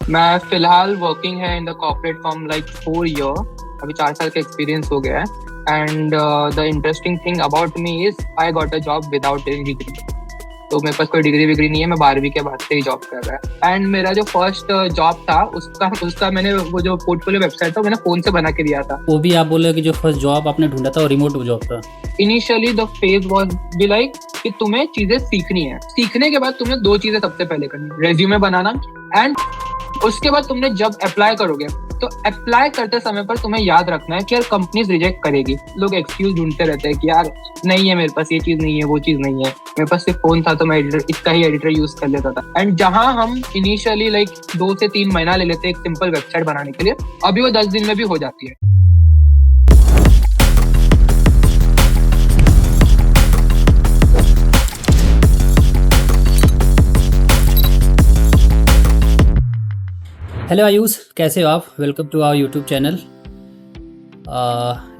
मैं फिलहाल वर्किंग है in the corporate form like 4 year. अभी 4 साल का एक्सपीरियंस हो गया है। And the interesting thing about me is I got a job without any degree. तो मेरे पास कोई डिग्री विग्री नहीं है, मैं 12वीं के बाद से ही जॉब कर रहा है। एंड मेरा जो फर्स्ट जॉब था उसका मैंने वो जो पोर्टफोलियो वेबसाइट था मैंने फोन से बना के दिया था। वो भी आप बोले कि जो फर्स्ट जॉब आपने ढूंढा था वो रिमोट जॉब था। Initially the phase was be like कि तुम्हें चीजें सीखनी है, सीखने के बाद तुम्हें 2 चीजें सबसे पहले करनी, रेज्यूमे बनाना एंड उसके बाद तुमने जब अप्लाई करोगे तो अप्लाई करते समय पर तुम्हें याद रखना है कि यार कंपनीज रिजेक्ट करेगी। लोग एक्सक्यूज ढूंढते रहते हैं कि यार नहीं है मेरे पास, ये चीज नहीं है, वो चीज नहीं है, मेरे पास सिर्फ फोन था तो मैं इसका ही एडिटर यूज कर लेता था। एंड जहां हम इनिशियली लाइक 2 से 3 महीना ले लेते हैं एक सिंपल वेबसाइट बनाने के लिए, अभी वो 10 दिन में भी हो जाती है। हेलो आयुष, कैसे हो आप? Welcome to our YouTube channel.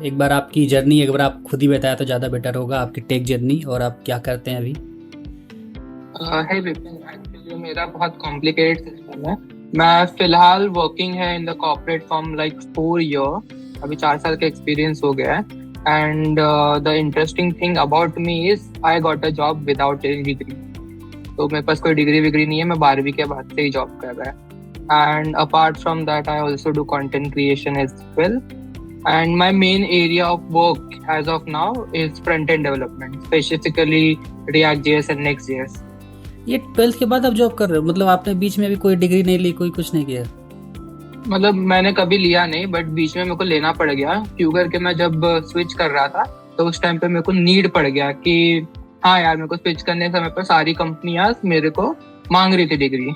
एक बार आपकी जर्नी एक बार आप खुद ही बताया तो ज़्यादा बेटर होगा, आपकी टेक जर्नी और आप क्या करते हैं अभी। है विपिन, एक्चुअली मेरा बहुत कॉम्प्लिकेटेड सिस्टम है। मैं फिलहाल वर्किंग है in the corporate form like 4 year. अभी 4 साल का एक्सपीरियंस हो गया है। And the interesting thing about me is I got a job without any degree. तो मेरे पास कोई डिग्री विग्री नहीं है, मैं 12वीं के बाद से ही जॉब कर रहा है। And apart from that, I also do content creation as well. And my main area of work as of now is front-end development, specifically React.js and Next.js. ये 12th के बाद आप जॉब कर रहे हो? मतलब आपने बीच में भी कोई डिग्री नहीं ली, कोई कुछ नहीं किया? मतलब मैंने कभी लिया नहीं, बट बीच में मेरे को लेना पड़ गया क्यों करके मैं जब स्विच कर रहा था तो उस टाइम पे मेरे को नीड पड़ गया कि हाँ यार मेरे को स्विच करने के समय पर सारी कंपनियां मेरे को मांग रही थी डिग्री।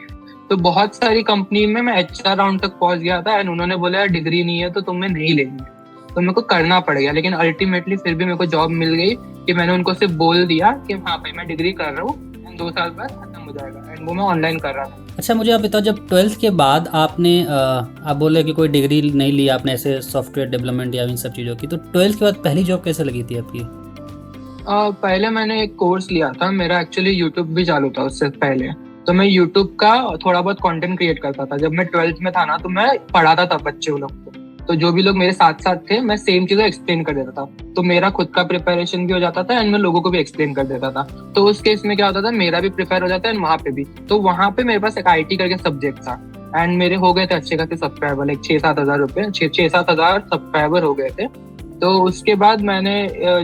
तो बहुत सारी कंपनी में मैं HR राउंड तक पहुंच गया था एंड उन्होंने बोला यार डिग्री नहीं है तो तुम्हें नहीं लेनी है। तो मेरे को करना पड़ गया, लेकिन अल्टीमेटली फिर भी मेरे को जॉब मिल गई कि मैंने उनको सिर्फ बोल दिया कि हाँ भाई मैं डिग्री कर रहा हूँ एंड 2 साल बाद खत्म हो जाएगा। एंड वो मैं ऑनलाइन कर रहा था। अच्छा, मुझे आप बताओ, जब 12th के बाद आपने आप बोले कि कोई डिग्री नहीं ली आपने ऐसे सॉफ्टवेयर डेवलपमेंट या इन सब चीज़ों की, तो 12th के बाद पहली जॉब कैसे लगी थी आपकी? पहले मैंने एक कोर्स लिया था, मेरा एक्चुअली यूट्यूब भी चालू था उससे पहले। तो मैं यूट्यूब का थोड़ा बहुत कंटेंट क्रिएट करता था। जब मैं 12th में था ना तो मैं पढ़ाता था बच्चे लोग को, तो जो भी लोग मेरे साथ साथ थे मैं सेम चीजें एक्सप्लेन कर देता था। तो मेरा खुद का प्रिपरेशन भी हो जाता था एंड मैं लोगों को भी एक्सप्लेन कर देता था। तो उस केस में क्या होता था, मेरा भी प्रिपेयर हो जाता है एंड वहां पे भी। तो वहां पे मेरे पास एक IT करके सब्जेक्ट था एंड मेरे हो गए थे अच्छे खासे सब्सक्राइबर, लाइक 6-7 हजार रुपए, 6-7 हजार सब्सक्राइबर हो गए थे। तो उसके बाद मैंने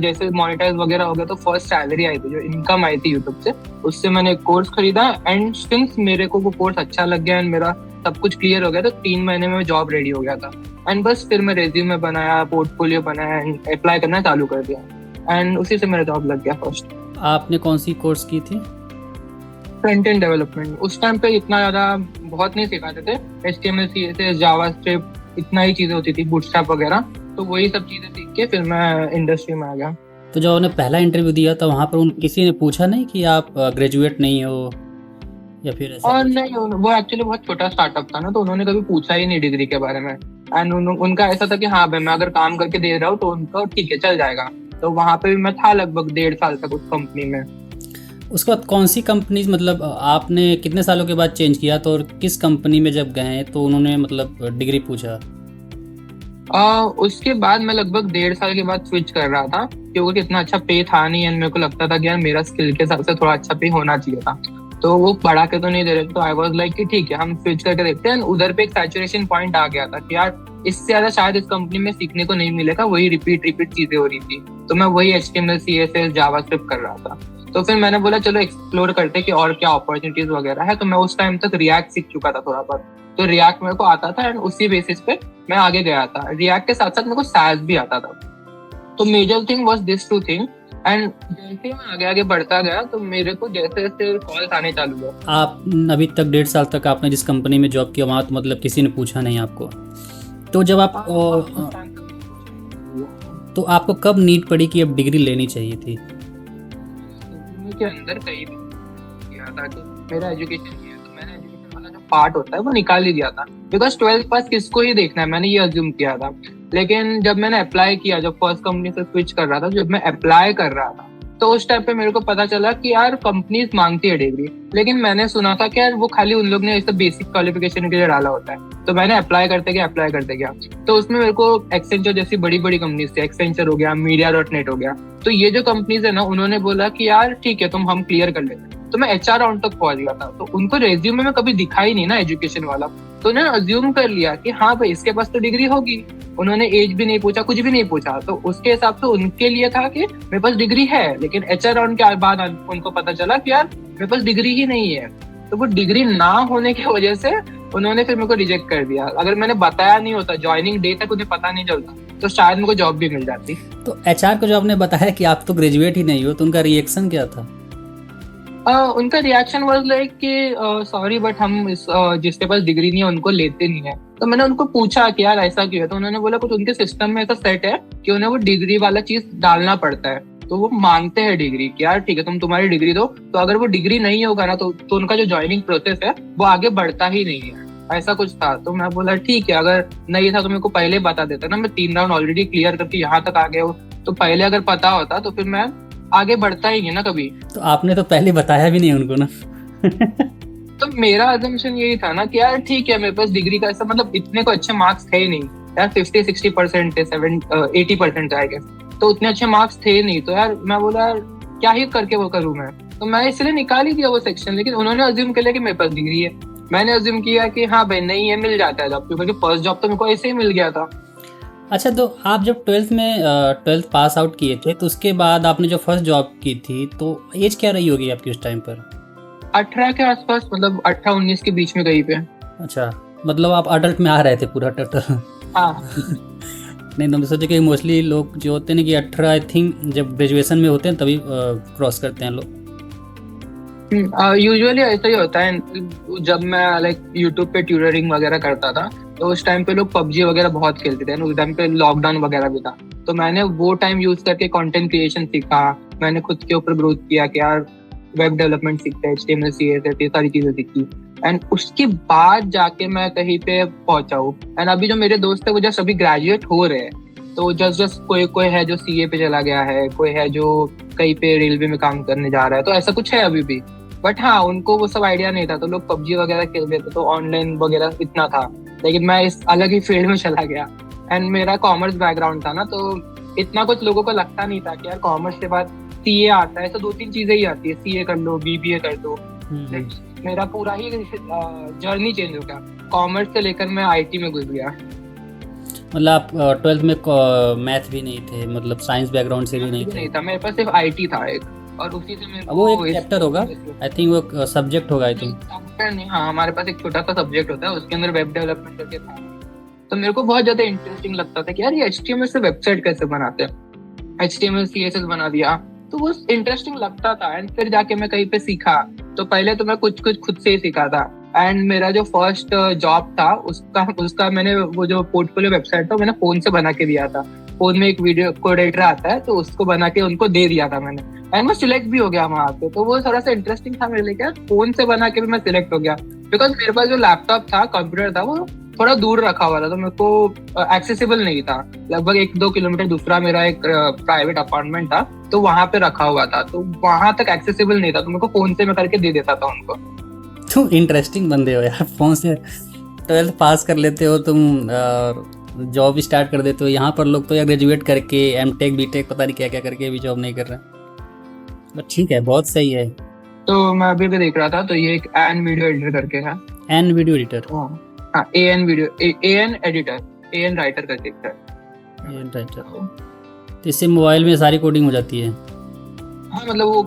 जैसे मोनेटाइज वगैरह हो गया तो फर्स्ट सैलरी आई थी, जो इनकम आई थी यूट्यूब से, उससे मैंने एक कोर्स खरीदा। एंड सिंस मेरे को वो कोर्स अच्छा लग गया एंड मेरा सब कुछ क्लियर हो गया तो 3 महीने में जॉब रेडी हो गया था। एंड बस फिर मैं रेज्यूमे बनाया, पोर्टफोलियो बनाया एंड अप्लाई करना चालू कर दिया एंड उसी से मेरा जॉब लग गया फर्स्ट। आपने कौन सी कोर्स की थी? Front end development. उस टाइम पे इतना ज्यादा बहुत नहीं सिखाते थे, HTML CSS जावास्क्रिप्ट इतना ही चीजें होती थी, बूटस्ट्रैप वगैरह। तो वही सब चीजें सीख के फिर मैं इंडस्ट्री में आ गया। तो जब आपने पहला इंटरव्यू दिया था वहाँ पर किसी ने पूछा नहीं कि आप ग्रेजुएट नहीं हो या फिर ऐसा? और नहीं, वो एक्चुअली बहुत छोटा स्टार्टअप था ना, तो उन्होंने कभी पूछा ही नहीं डिग्री के बारे में। एंड उनका ऐसा था कि हाँ भाई मैं अगर काम करके दे रहा हूँ तो उनका ठीक है चल जाएगा। तो वहाँ पे भी मैं था लगभग 1.5 साल तक उस कंपनी में। उसके बाद कौन सी कंपनी, मतलब आपने कितने सालों के बाद चेंज किया तो, और किस कंपनी में जब गए तो उन्होंने मतलब डिग्री पूछा? उसके बाद मैं लगभग 1.5 साल के बाद स्विच कर रहा था क्योंकि इतना अच्छा पे था नहीं एंड मेरे को लगता था कि यार मेरा स्किल के हिसाब से थोड़ा अच्छा पे होना चाहिए था। तो वो बढ़ा के तो नहीं दे रहे, तो आई वाज लाइक कि ठीक है हम स्विच करके देखते हैं। उधर पे एक सैचुरेशन पॉइंट आ गया था कि यार इससे ज्यादा शायद इस कंपनी में सीखने को नहीं मिलेगा, वही रिपीट चीजें हो रही थी। तो मैं वही HTML CSS जावास्क्रिप्ट कर रहा था। तो फिर मैंने बोला चलो एक्सप्लोर करते कि और क्या अपॉर्चुनिटीज वगैरह है। तो मैं उस टाइम तक रिएक्ट सीख चुका था थोड़ा बहुत, तो रिएक्ट मेरे को आता था एंड उसी बेसिस पे मैं आगे गया था। रिएक्ट के साथ साथ मेरे को SAS भी आता था। तो major thing was this 2 thing. And जैसे मैं आगे बढ़ता गया तो मेरे को जैसे जैसे कॉल्स आने चालू हुए। आप अभी तक 1.5 साल तक आपने जिस कंपनी में जॉब किया वहाँ तो मतलब किसी ने पूछा नहीं आपको? तो जब आप तो आपको कब नीड पड़ी कि अब डिग्री लेनी चाहिए थी? के अंदर कहीं भी किया था कि मेरा एजुकेशन नहीं है, तो मैंने एजुकेशन वाला जो पार्ट होता है वो निकाल ही दिया था। बिकॉज 12th पास किसको ही देखना है, मैंने ये अज्यूम किया था। लेकिन जब मैंने अप्लाई किया, जब फर्स्ट कंपनी से स्विच कर रहा था, जब मैं अप्लाई कर रहा था तो उस टाइम पे मेरे को पता चला कि यार कंपनीज मांगती है डिग्री, लेकिन मैंने सुना था कि यार वो खाली उन लोग ने ऐसा बेसिक क्वालिफिकेशन के लिए डाला होता है। तो मैंने अप्लाई करते गया, तो उसमें मेरे को एक्सेंचर जैसी बड़ी बड़ी कंपनीज थी, एक्सेंचर हो गया, मीडिया.नेट हो गया, तो ये जो कंपनीज है ना, उन्होंने बोला कि यार ठीक है हम क्लियर कर लेते। तो मैं HR राउंड तक पहुंच गया था, तो उनको रेज्यूमे में कभी दिखा ही नहीं ना एजुकेशन वाला, तो उन्होंने अज्यूम कर लिया कि हाँ भाई इसके पास तो डिग्री होगी। उन्होंने एज भी नहीं पूछा, कुछ भी नहीं पूछा, तो उसके हिसाब से उनके लिए था कि मेरे पास डिग्री है। लेकिन HR राउंड के बाद उनको पता चला कि यार मेरे पास डिग्री ही नहीं है, तो वो डिग्री ना होने की वजह से उन्होंने फिर मेरे को रिजेक्ट कर दिया। अगर मैंने बताया नहीं होता, ज्वाइनिंग डे तक उन्हें पता नहीं चलता, तो शायद मेरे को जॉब भी मिल जाती। तो HR को जो आपने बताया कि आप तो ग्रेजुएट ही नहीं हो, तो उनका रिएक्शन क्या था? उनका रिएक्शन वाज लाइक कि सॉरी बट हम जिसके पास डिग्री नहीं है उनको लेते नहीं है। तो मैंने उनको पूछा कि यार ऐसा क्यों है, तो उन्होंने बोला कुछ उनके सिस्टम में ऐसा सेट है कि उन्हें वो डिग्री वाला चीज डालना पड़ता है, तो वो मांगते हैं डिग्री कि यार ठीक है तुम्हारी डिग्री दो। तो अगर वो डिग्री नहीं होगा ना, तो उनका जो ज्वाइनिंग प्रोसेस है वो आगे बढ़ता ही नहीं है, ऐसा कुछ था। तो मैं बोला ठीक है, अगर नहीं था तो मेरे को पहले बता देता ना, मैं 3 राउंड ऑलरेडी क्लियर करके यहाँ तक आ गया हूँ, तो पहले अगर पता होता तो फिर मैं आगे बढ़ता ही नहीं ना कभी। तो आपने तो पहले बताया भी नहीं उनको ना। तो मेरा अजम्पशन यही था ना कि यार ठीक है मेरे पास डिग्री का ऐसा मतलब इतने को अच्छे मार्क्स थे ही नहीं यार, 50-60% थे, 80% आई गेस, तो उतने अच्छे मार्क्स थे नहीं। तो यार मैं बोला यार क्या ही करके वो करूँ मैं, तो मैं इसलिए निकाल ही दिया वो सेक्शन। लेकिन उन्होंने अज्यूम कर लिया कि मेरे पास डिग्री है, मैंने अज्यूम किया कि हाँ भाई नहीं है, मिल जाता है जॉब, क्योंकि फर्स्ट जॉब तो मेरे को ऐसे ही मिल गया था। अच्छा, तो आप जब 12th पास आउट किए थे, तो उसके बाद आपने जो फर्स्ट जॉब की थी, तो एज क्या रही होगी आपकी उस टाइम पर? 18 के आसपास, मतलब 18-19 के बीच में कहीं पे। अच्छा, मतलब आप अडल्ट में आ रहे थे पूरा टोटल। हाँ। नहीं तो मैं सोचा कि मोस्टली लोग जो होते हैं ना कि 18 आई थिंक जब ग्रेजुएशन में होते हैं तभी क्रॉस करते हैं लोग। यूजुअली ऐसा ही होता है। जब मैं लाइक यूट्यूब पे ट्यूटरिंग वगैरह करता था, तो उस टाइम पे लोग PUBG वगैरह बहुत खेलते थे, उस टाइम पे लॉकडाउन वगैरह भी था, तो मैंने वो टाइम यूज करके कंटेंट क्रिएशन सीखा, मैंने खुद के ऊपर ग्रोथ किया कि यार वेब डेवलपमेंट सीखते हैं, HTML CSS ये सारी चीजें सीखी, एंड उसके बाद जाके मैं कहीं पे पहुंचा हूँ। एंड अभी जो मेरे दोस्त है वो जस्ट अभी ग्रेजुएट हो रहे हैं, तो जस्ट कोई है जो CA पे चला गया है, कोई है जो कहीं पे रेलवे में काम करने जा रहा है, तो ऐसा कुछ है अभी भी। बट हाँ, उनको वो सब आइडिया नहीं था, तो लोग PUBG वगैरह खेलते थे, तो ऑनलाइन वगैरह इतना था। लेकिन मैं इस अलग ही फील्ड में चला गया, एंड मेरा कॉमर्स बैकग्राउंड था ना, तो इतना कुछ लोगों को लगता नहीं था कि यार कॉमर्स के बाद CA आता है, तो 2-3 चीजें ही आती है, CA कर लो, BBA कर दो। मेरा पूरा ही जर्नी चेंज हो गया, कॉमर्स से लेकर मैं IT में घुस गया। मतलब आप 12th में मैथ भी नहीं थे, मतलब साइंस बैकग्राउंड से भी नहीं था, मेरे पास सिर्फ IT था एक, और उसी से मेरे वो एक चैप्टर होगा, आई थिंक वो सब्जेक्ट होगा, आई थिंक नहीं। हाँ, हमारे पास एक छोटा सा सब्जेक्ट होता है, उसके अंदर वेब डेवलपमेंट करके था। तो मेरे को बहुत ज्यादा इंटरेस्टिंग लगता था कि यार ये HTML से वेबसाइट कैसे बनाते हैं, HTML CSS बना दिया, तो वो इंटरेस्टिंग लगता था। एंड फिर जाके मैं कहीं पे सीखा, तो पहले तो मैं कुछ खुद से ही सीखा था। एंड मेरा जो फर्स्ट जॉब था उसका मैंने वो जो पोर्टफोलियो वेबसाइट था मैंने फोन से बना के दिया था। फोन में एक वीडियो कोड एडिटर आता है, तो उसको बना के उनको दे दिया था मैंने, एंड मैं सिलेक्ट भी हो गया वहां पे। तो वो थोड़ा सा इंटरेस्टिंग था मेरे लिए, क्या फोन से बना के भी मैं सिलेक्ट हो गया, बिकॉज मेरे पास जो लैपटॉप था, कंप्यूटर था, वो थोड़ा दूर रखा हुआ था, तो मेरे को एक्सेसिबल नहीं था। लगभग 1-2 किलोमीटर दूसरा मेरा एक प्राइवेट अपार्टमेंट था, तो वहां पे रखा हुआ था, तो वहां तक एक्सेसिबल नहीं था, तो मेरे को फोन से मैं करके दे देता था उनको। तुम इंटरेस्टिंग बंदे हो यार, फोन से 12th पास कर लेते हो तुम, जॉब स्टार्ट कर देते हो। यहाँ पर लोग तो यार ग्रेजुएट करके M.Tech B.Tech पता नहीं क्या क्या करके भी जॉब नहीं कर रहे, बट ठीक है, बहुत सही है। तो मैं अभी भी देख रहा था, तो ये एक AN वीडियो एडिटर करके है, AN वीडियो एडिटर, हाँ AN video, AN editor, AN writer करके है, AN राइटर। तो इससे मोबाइल में सारी कोडिंग हो जाती है? हाँ, मतलब वो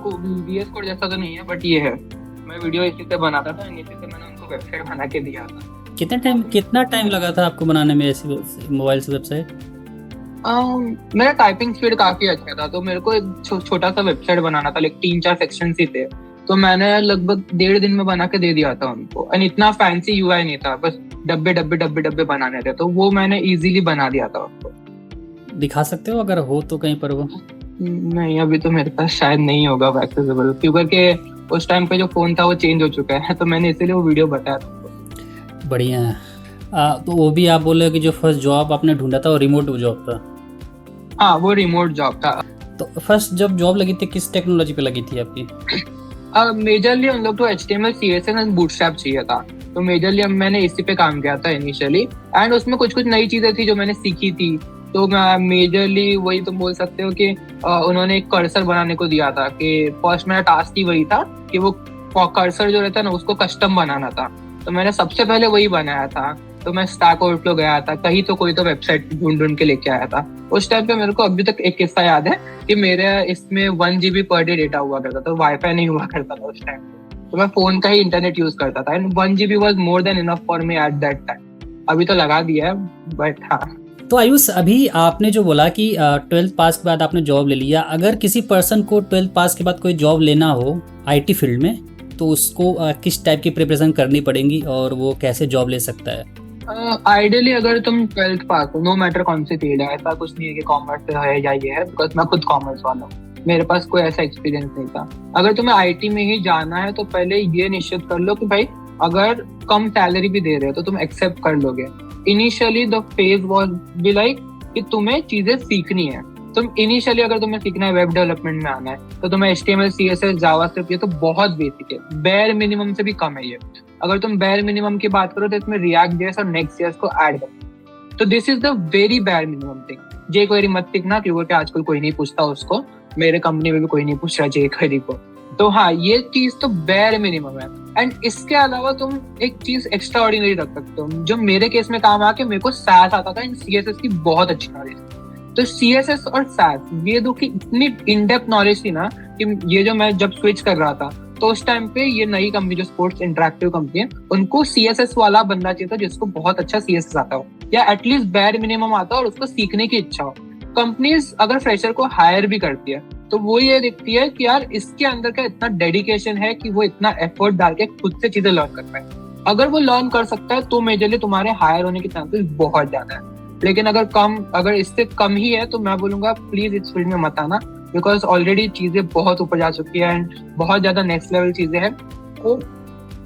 VS कोड जैसा तो नहीं है, बट ये है, मैं वीडियो इसी से बनाता था, इसी से मैंने उनको वेबसाइट बना के दिया था। कितना टाइम लगा था आपको बनाने में ऐसी मोबाइल से वेबसाइट? मेरा टाइपिंग स्पीड काफी अच्छा था, तो मेरे को एक छोटा सा वेबसाइट बनाना था, लाइक 3-4 सेक्शन ही थे, तो मैंने लगभग 1.5 दिन में बना के दे दिया था उनको। एंड इतना फैंसी UI नहीं था, बस डब्बे बनाने थे, तो वो मैंने इजीली बना दिया था उनको। दिखा सकते हो अगर हो तो कहीं पर? वो नहीं, अभी तो मेरे पास शायद नहीं होगा एक्सेसिबल, क्योंकि उस टाइम पे जो फोन था वो चेंज हो चुका है, तो मैंने इसीलिए वो वीडियो बताया था। बढ़िया है। तो वो भी आप बोले कि जो फर्स्ट जॉब आपने ढूंढा था वो रिमोट जॉब था? हाँ, वो रिमोट जॉब था। तो फर्स्ट जब जॉब लगी थी किस टेक्नोलॉजी पे लगी थी आपकी? मेजरली हम लोग तो HTML CSS एंड बूटस्ट्रैप चाहिए था, तो मेजरली मैंने इसी पे काम किया था इनिशियली, एंड उसमें कुछ कुछ नई चीजें थी जो मैंने सीखी थी। तो मैं मेजरली वही तुम बोल सकते हो कि उन्होंने एक कर्सर बनाने को दिया था, कि फर्स्ट मेरा टास्क ही वही था कि वो कर्सर जो रहता है ना उसको कस्टम बनाना था, तो मैंने सबसे पहले वही बनाया था। तो मैं स्टैक ओवरफ्लो गया था, कहीं तो कोई तो वेबसाइट ढूंढ ढूंढ के लेके आया था। उस टाइम पे मेरे को अभी तक एक किस्सा याद है कि मेरे इसमें 1 GB पर डे डेटा हुआ करता था, वाईफाई नहीं हुआ करता था उस टाइम पे, तो मैं फोन का ही इंटरनेट यूज करता था, and 1 GB was more than enough for me at that time. अभी तो लगा दिया है, बट हाँ। तो आयुष, अभी आपने जो बोला कि 12th पास के बाद आपने जॉब ले लिया, अगर किसी पर्सन को 12th पास के बाद कोई जॉब लेना हो IT फील्ड में, तो उसको किस टाइप की प्रिपरेशन करनी पड़ेगी और वो कैसे जॉब ले सकता है? आइडियली अगर तुम 12th पास हो, नो मैटर कौन सी फील्ड है, ऐसा कुछ नहीं है कि कॉमर्स है या ये है, बिकॉज मैं खुद कॉमर्स वाला हूँ, मेरे पास कोई ऐसा एक्सपीरियंस नहीं था। अगर तुम्हें IT में ही जाना है तो पहले ये निश्चित कर लो कि भाई अगर कम सैलरी भी दे रहे हो तो तुम एक्सेप्ट कर लोगे। Initially the phase was be like कि तुम्हें चीजें सीखनी है। तुम इनिशियली अगर तुम्हें सीखना है, वेब डेवलपमेंट में आना है, तो तुम्हें HTML CSS जावास्क्रिप्ट, ये तो बहुत बेसिक है, बेयर मिनिमम से भी कम है ये। अगर तुम बेयर मिनिमम की बात करो तो इसमें React.js और Next.js को ऐड करो, तो this is the very bare minimum thing. jQuery मत सीखना, क्योंकि आजकल कोई नहीं पूछता उसको, मेरे कंपनी में भी कोई नहीं पूछ रहा jQuery को। तो हाँ, ये चीज तो बेयर मिनिमम है। एंड इसके अलावा तुम एक चीज एक्स्ट्रा ऑर्डिनरी रख सकते हो, जो मेरे केस में काम आके मेरे को SAS आता था, एंड CSS की बहुत अच्छी नॉलेज। तो CSS और SAS ये दो की इतनी इन डेप्थ नॉलेज थी ना कि ये जो मैं जब स्विच कर रहा था तो उस टाइम पे ये नई कंपनी जो स्पोर्ट्स इंटरैक्टिव कंपनी है, उनको CSS वाला बंदा चाहिए था जिसको बहुत अच्छा CSS आता हो, या एटलीस्ट बेयर मिनिमम आता हो और उसको सीखने की इच्छा हो। कंपनीज अगर फ्रेशर को हायर भी करती है तो वो ये देखती है कि यार इसके अंदर का इतना डेडिकेशन है कि वो इतना एफर्ट डाल के खुद से चीजें लर्न कर पाए। अगर वो लर्न कर सकता है तो मेजरली तुम्हारे हायर होने के चांसेस बहुत ज्यादा है। लेकिन अगर इससे कम ही है तो मैं बोलूंगा प्लीज इस फील्ड में मत आना, बिकॉज ऑलरेडी चीजें बहुत ऊपर जा चुकी है एंड बहुत ज्यादा नेक्स्ट लेवल चीजें हैं। तो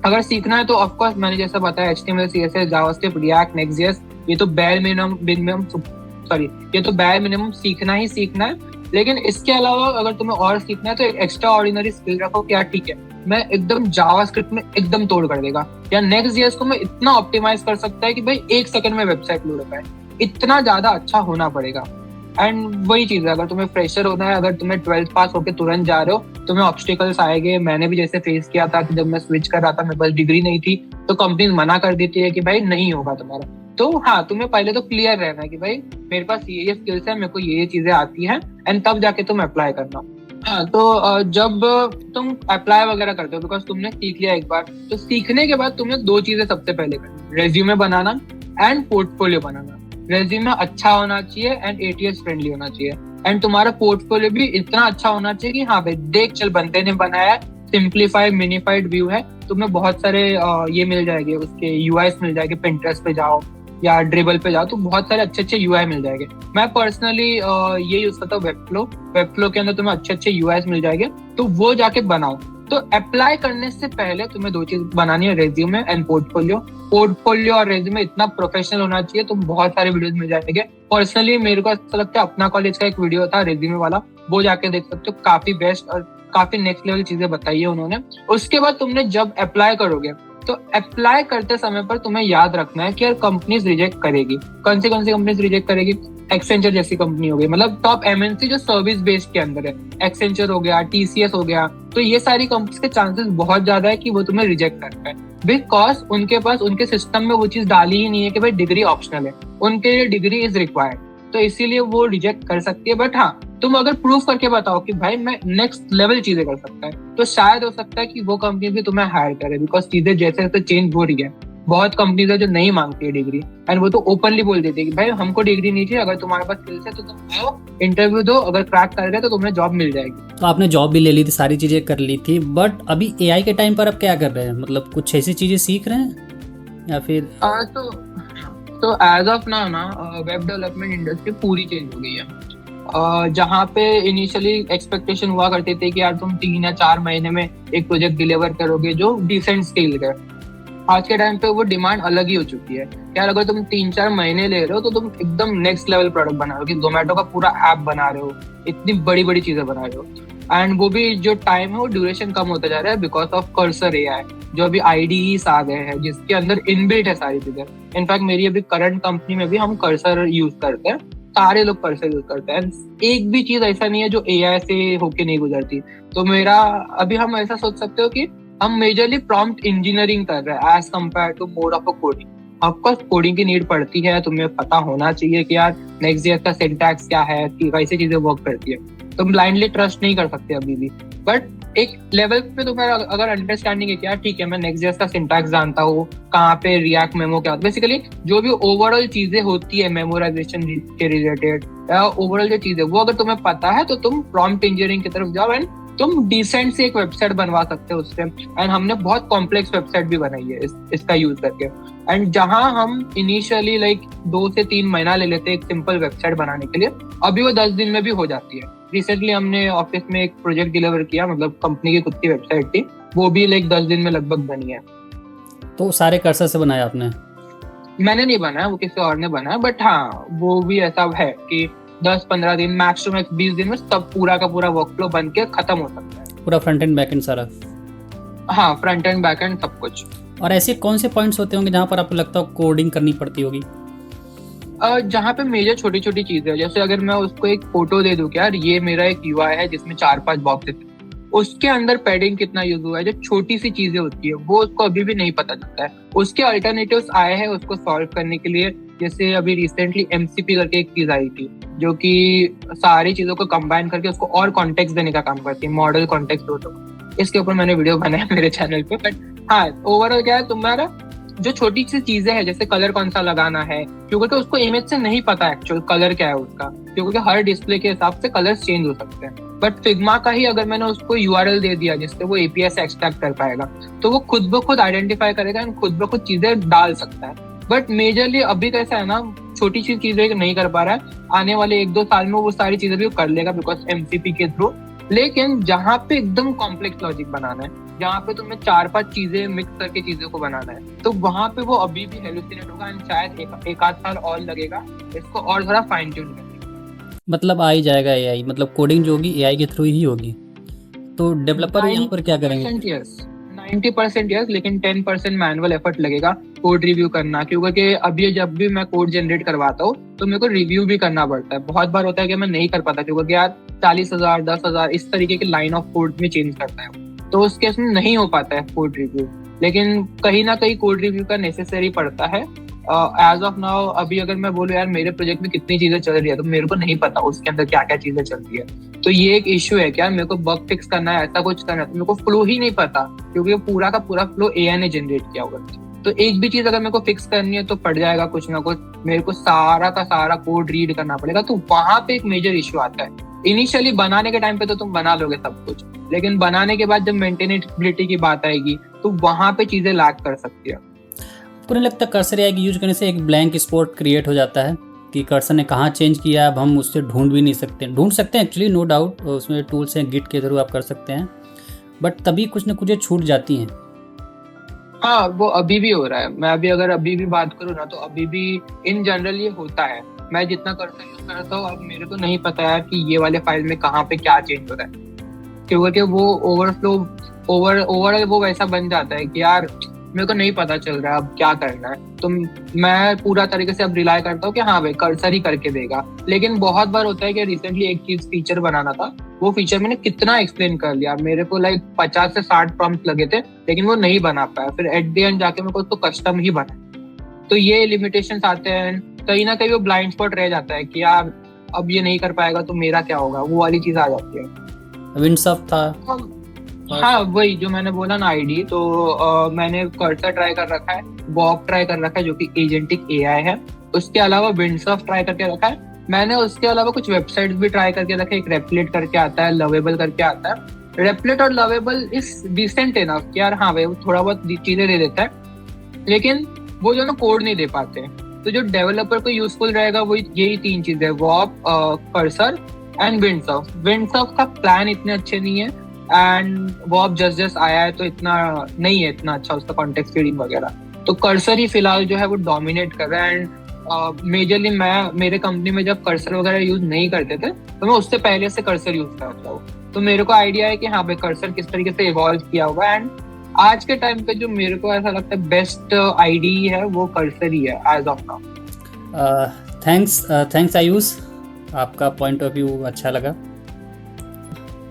अगर सीखना है तो ऑफकोर्स मैंने जैसा बताया HTML CSS JavaScript React Next.js, ये तो बेयर मिनिमम सीखना ही सीखना है। लेकिन इसके अलावा अगर तुम्हें और सीखना है तो एक एक्स्ट्रा ऑर्डिनरी स्किल रखो कि यार ठीक है मैं एकदम जावास्क्रिप्ट में एकदम तोड़ कर देगा, या Next.js को मैं इतना ऑप्टिमाइज कर सकता है कि भाई 1 सेकंड में वेबसाइट लोड हो पाए, इतना ज्यादा अच्छा होना पड़ेगा। एंड वही चीज है, अगर तुम्हें फ्रेशर होना है, अगर तुम्हें 12th पास होके तुरंत जा रहे हो, तुम्हें ऑब्स्टिकल्स आएंगे। मैंने भी जैसे फेस किया था कि जब मैं स्विच कर रहा था, मेरे पास डिग्री नहीं थी, तो कंपनी मना कर देती है कि भाई नहीं होगा तुम्हारा। तो हाँ, तुम्हें पहले तो क्लियर रहना है कि भाई मेरे पास ये स्किल्स है, मेरे को ये चीजें आती हैं, एंड तब जाके तुम अप्लाई करना। हाँ, तो जब तुम अप्लाई वगैरह करते हो, बिकॉज तुमने सीख लिया एक बार, तो सीखने के बाद तुम्हें 2 चीजें सबसे पहले करनी, resume banana and portfolio banana. Resume अच्छा होना चाहिए एंड ATS फ्रेंडली होना चाहिए, एंड तुम्हारा पोर्टफोलियो भी इतना अच्छा होना चाहिए कि हाँ भाई देख चल बंदे ने बनाया, सिंप्लीफाइड मिनिफाइड व्यू है। तुम्हें बहुत सारे ये मिल जाएंगे, उसके UIs मिल जाएंगे, Pinterest पे जाओ या ड्रिबल पे जाओ तो बहुत सारे अच्छे अच्छे UI मिल जाएंगे। मैं पर्सनली ये यूज करता हूँ वेबफ्लो के अंदर तुम्हें अच्छे अच्छे UIs मिल जाएंगे, तो वो जाके बनाओ। तो अप्लाई करने से पहले तुम्हें 2 चीज बनानी है, रेज्यूमे एंड पोर्टफोलियो और रेज्यूमे इतना प्रोफेशनल होना चाहिए, तो बहुत सारे वीडियोस मिल जाएंगे। पर्सनली मेरे को ऐसा लगता है अपना कॉलेज का एक वीडियो था रेज्यूमे वाला, वो जाके देख सकते हो, काफी बेस्ट और काफी नेक्स्ट लेवल चीजें बताई है उन्होंने। उसके बाद तुमने जब अप्लाई करोगे तो अप्लाई करते समय पर तुम्हें याद रखना है कि यार कंपनीज रिजेक्ट करेगी। कौन सी कंपनीज रिजेक्ट करेगी? एक्सेंचर जैसी कंपनी हो गई, मतलब टॉप MNC जो सर्विस बेस्ड के अंदर है, एक्सेंचर हो गया, TCS हो गया, तो ये सारी कंपनीज के चांसेस बहुत ज्यादा है कि वो तुम्हें रिजेक्ट कर पाए, बिकॉज उनके पास उनके सिस्टम में वो चीज डाली ही नहीं है कि भाई डिग्री ऑप्शनल है, उनके लिए डिग्री इज रिक्वायर्ड, तो इसीलिए वो रिजेक्ट कर सकती है। बट हाँ, तुम अगर प्रूफ करके बताओ कि भाई मैं नेक्स्ट लेवल चीजें कर सकता है, तो शायद हो सकता है कि वो कंपनी भी तुम्हें हायर करे, बिकॉज चीजें जैसे जैसे चेंज हो रही है। बहुत कंपनीज है जो नहीं मांगती है डिग्री, एंड वो तो ओपनली बोल देती है कि भाई हमको डिग्री नहीं चाहिए, अगर तुम्हारे पास स्किल्स है तो तुम आओ, इंटरव्यू दो, अगर क्रैक कर गए तो तुम्हें जॉब मिल जाएगी। तो आपने जॉब भी ले ली थी, सारी चीजें कर ली थी, बट अभी AI के टाइम पर अब क्या कर रहे हैं? मतलब कुछ ऐसी चीजें सीख रहे हैं या फिर? तो एज ऑफ नाउ ना वेब डेवलपमेंट इंडस्ट्री पूरी चेंज हो गई है। जहाँ पे इनिशियली एक्सपेक्टेशन हुआ करते थे कि यार तुम 3 या 4 महीने में एक प्रोजेक्ट डिलीवर करोगे जो डिसेंट स्केल का, आज के टाइम पे वो डिमांड अलग ही हो चुकी है यार। अगर तुम 3-4 महीने ले रहे हो तो तुम एकदम नेक्स्ट लेवल प्रोडक्ट बना रहे हो कि जोमेटो का पूरा ऐप बना रहे हो, इतनी बड़ी बड़ी चीजें बना रहे हो। एंड वो भी जो टाइम है वो ड्यूरेशन कम होता जा रहा है बिकॉज ऑफ कर्सर एआई, जो अभी आईडीईस आ गए हैं जिसके अंदर इनबिल्ट है सारी चीजें। इनफैक्ट मेरी अभी करंट कंपनी में भी हम कर्सर यूज करते हैं, सारे लोग कर्सर यूज करते हैं। एक भी चीज ऐसा नहीं है जो एआई से होके नहीं गुजरती। तो मेरा अभी हम ऐसा सोच सकते हो कि हम मेजरली प्रॉम्प्ट इंजीनियरिंग कर रहे हैं as compare to more of a coding. Of course coding की नीड पड़ती है, तुम्हें पता होना चाहिए कि यार नेक्स्ट.जेएस का सिंटैक्स क्या है, कि कैसे चीजें वर्क करती है। तुम ब्लाइंडली ट्रस्ट नहीं कर सकते अभी भी, बट एक लेवल पे तुम्हें अगर अंडरस्टैंडिंग है कि यार ठीक है मैं नेक्स्ट.जेएस का सिंटैक्स जानता हूँ, कहाँ पे रिएक्ट मेमो क्या होता है, बेसिकली जो भी ओवरऑल चीजें होती है मेमोराइजेशन के रिलेटेड या ओवरऑल जो चीजें वो अगर तुम्हें पता है तो तुम प्रॉम्प्ट इंजीनियरिंग की तरफ जाओ एंड तुम डिसेंट से एक वेबसाइट बनवा सकते हो उससे। एंड हमने बहुत कॉम्प्लेक्स वेबसाइट भी बनाई है इसका यूज करके। एंड जहां हम इनिशियली लाइक 2 से 3 महीना ले लेते हैं एक सिंपल वेबसाइट बनाने के लिए, अभी वो 10 दिन में भी हो जाती है। रिसेंटली हमने ऑफिस में एक प्रोजेक्ट डिलीवर किया, मतलब कंपनी की खुद की वेबसाइट थी, वो भी लाइक 10 दिन में लगभग बनी है। तो सारे कर्सर से बनाया आपने? मैंने नहीं बनाया, वो किसी और ने बनाया, बट हाँ वो भी ऐसा है कि 10-15 दिन मैक्स टू मैक्स 20 दिन में सब पूरा का पूरा वर्कफ्लो बन के खत्म हो सकता है। पूरा फ्रंट एंड बैक एंड सारा? हाँ, फ्रंट एंड बैक एंड सब कुछ। और ऐसे कौन से पॉइंट्स होते होंगे जहाँ पर आपको लगता है कोडिंग करनी पड़ती होगी? जहाँ पे मेजर छोटी छोटी चीजें है, जैसे अगर मैं उसको एक फोटो दे दूं कि यार ये मेरा एक यूआई है जिसमें 4-5 बॉक्सेस है, उसके अंदर पैडिंग कितना यूज हुआ है, जो छोटी सी चीजें होती है वो उसको अभी भी नहीं पता चलता है। उसके अल्टरनेटिव्स आए हैं उसको सॉल्व करने के लिए। जैसे अभी रिसेंटली एमसीपी करके एक चीज आई थी जो कि सारी चीजों को कंबाइन करके उसको और कॉन्टेक्स्ट देने का काम करती है, मॉडल कॉन्टेक्स्ट हो। तो इसके ऊपर मैंने वीडियो बनाया मेरे चैनल पे। बट हाँ, ओवरऑल क्या है, तुम्हारा जो छोटी सी चीजें हैं जैसे कलर कौन सा लगाना है, क्योंकि उसको इमेज से नहीं पता एक्चुअल कलर क्या है उसका, क्योंकि हर डिस्प्ले के हिसाब से कलर्स चेंज हो सकते हैं। बट फिग्मा का ही अगर मैंने उसको यूआरएल दे दिया जिससे वो एपीआई से एक्सट्रैक्ट कर पाएगा, तो वो खुद ब खुद आइडेंटिफाई करेगा एंड खुद ब खुद चीजें डाल सकता है। बट मेजरली अभी कैसा है ना, छोटी सी चीजें नहीं कर पा रहा है, आने वाले 1-2 साल में वो सारी चीजें भी कर लेगा बिकॉज एमसीपी के थ्रू। लेकिन जहाँ पे एकदम कॉम्प्लेक्स लॉजिक बनाना है, जहाँ पे तुम्हें 4-5 चीजें मिक्स करके चीजों को बनाना है, तो वहां पे वो अभी भी हेलुसिनेट होगा एंड शायद एक आध साल और लगेगा इसको और थोड़ा फाइन ट्यून करने। मतलब आ ही जाएगा एआई, मतलब कोडिंग जो होगी एआई के थ्रू ही होगी। तो डेवलपर यहाँ पर क्या करेंगे? 90% यस, लेकिन 10% मैनुअल एफर्ट लगेगा कोड रिव्यू करना, क्योंकि अभी जब भी मैं कोड जनरेट करवाता हूँ तो मेरे को रिव्यू भी करना पड़ता है। बहुत बार होता है कि मैं नहीं कर पाता क्योंकि यार 40,000 10,000 इस तरीके के लाइन ऑफ कोड में चेंज करता है, तो उस केस में नहीं हो पाता है कोड रिव्यू। लेकिन कहीं ना कहीं कोड रिव्यू का नेसेसरी पड़ता है। एज ऑफ नाउ अभी अगर मैं बोलूँ यार मेरे प्रोजेक्ट में कितनी चीजें चल रही है, तो मेरे को नहीं पता उसके अंदर क्या क्या चीजें चल रही है। तो ये एक इश्यू है कि यार मेरे को बग फिक्स करना है, ऐसा कुछ करना है, तो मेरे को फ्लो ही नहीं पता क्योंकि पूरा का पूरा फ्लो एआई ने जनरेट किया होगा। तो एक भी चीज अगर मेरे को फिक्स करनी है तो पड़ जाएगा कुछ ना कुछ, मेरे को सारा का सारा कोड रीड करना पड़ेगा। तो वहां पे एक मेजर इश्यू आता है। इनिशियली बनाने के टाइम पे तो तुम बना लोगे सब कुछ, लेकिन बनाने के बाद जब मेंटेनेबिलिटी की बात आएगी तो वहां पे चीजें लैग कर सकती है। आपको नहीं लगता कर्सर एआई यूज करने से एक ब्लैंक स्पॉट क्रिएट हो जाता है कि कर्सर ने कहाँ चेंज किया, अब हम उससे ढूंढ भी नहीं सकते? ढूंढ सकते हैं एक्चुअली, नो डाउट, उसमें टूल्स हैं, गिट के थ्रू आप कर सकते हैं, बट तभी कुछ ना कुछ छूट जाती हैं। हाँ, वो अभी भी हो रहा है। मैं अभी भी बात करूँ ना तो अभी भी इन जनरल ये होता है। मैं जितना कर्सर यूज करता हूँ अब मेरे को नहीं पता है कि ये वाले फाइल में कहाँ पे क्या चेंज हो रहा है, क्योंकि वो ओवरऑल वो वैसा बन जाता है कि यार मेरे को नहीं पता चल रहा है अब क्या करना है। तो मैं पूरा तरीके से अब रिलाई करता हूँ कि हाँ भाई कर्सर ही करके देगा। लेकिन बहुत बार होता है कि रिसेंटली एक चीज फीचर बनाना था, वो फीचर मैंने कितना एक्सप्लेन कर लिया, मेरे को लाइक 50 से 60 प्रॉम्प्ट लगे थे, लेकिन वो नहीं बना पाया। फिर एट द एंड जाके मेरे को उसको कस्टम ही बना। तो ये लिमिटेशंस आते हैं, कहीं ना कहीं वो ब्लाइंड स्पॉट रह जाता है कि यार अब ये नहीं कर पाएगा तो मेरा क्या होगा, वो वाली चीज आ जाती है। विंडसॉफ्ट था। हाँ, वही जो मैंने बोला ना आईडी, तो मैंने कर्सर ट्राई कर रखा है, वॉक ट्राई कर रखा है जो कि एजेंटिक एआई है, उसके अलावा विंडसॉफ्ट ट्राई करके रखा है मैंने। उसके अलावा कुछ वेबसाइट्स भी ट्राई करके रखे, एक रेप्लेट करके आता है, लवेबल करके आता है। रेप्लेट और लवेबल इज डिसेंट इनफ कि यार हाँ भाई वो थोड़ा बहुत चीजें दे देता है, लेकिन वो जो ना कोड नहीं दे पाते हैं। तो जो डेवलपर को यूजफुल रहेगा वो यही 3 चीजें, वॉक, कर्सर एंड विंडसॉफ्ट। विंडसॉफ्ट का प्लान इतने अच्छे नहीं है एंड वो अब जस्ट आया है तो इतना नहीं है, इतना अच्छा उसका कॉन्टेक्स्ट फीडिंग वगैरह। तो कर्सर ही फिलहाल जो है वो डोमिनेट कर रहा है। एंड मेजरली मेरे कंपनी में जब कर्सर वगैरह यूज नहीं करते थे तो मैं उससे पहले से कर्सर यूज करता हूँ, तो मेरे को आइडिया है कि हाँ भाई कर्सर किस तरीके से इवॉल्व किया होगा। एंड आज के टाइम पे जो मेरे को ऐसा लगता है बेस्ट आईडी है वो कर्सर ही है as of now. Thanks Ayush, आपका पॉइंट ऑफ व्यू अच्छा लगा।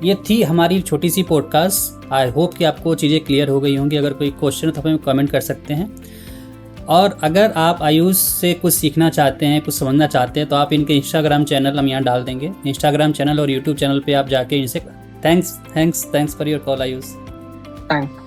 ये थी हमारी छोटी सी पॉडकास्ट। आई होप कि आपको चीज़ें क्लियर हो गई होंगी। अगर कोई क्वेश्चन है तो हमें कमेंट कर सकते हैं, और अगर आप आयुष से कुछ सीखना चाहते हैं, कुछ समझना चाहते हैं, तो आप इनके इंस्टाग्राम चैनल हम यहाँ डाल देंगे, इंस्टाग्राम चैनल और यूट्यूब चैनल पे आप जाके इनसे thanks for your call Ayush. Thanks.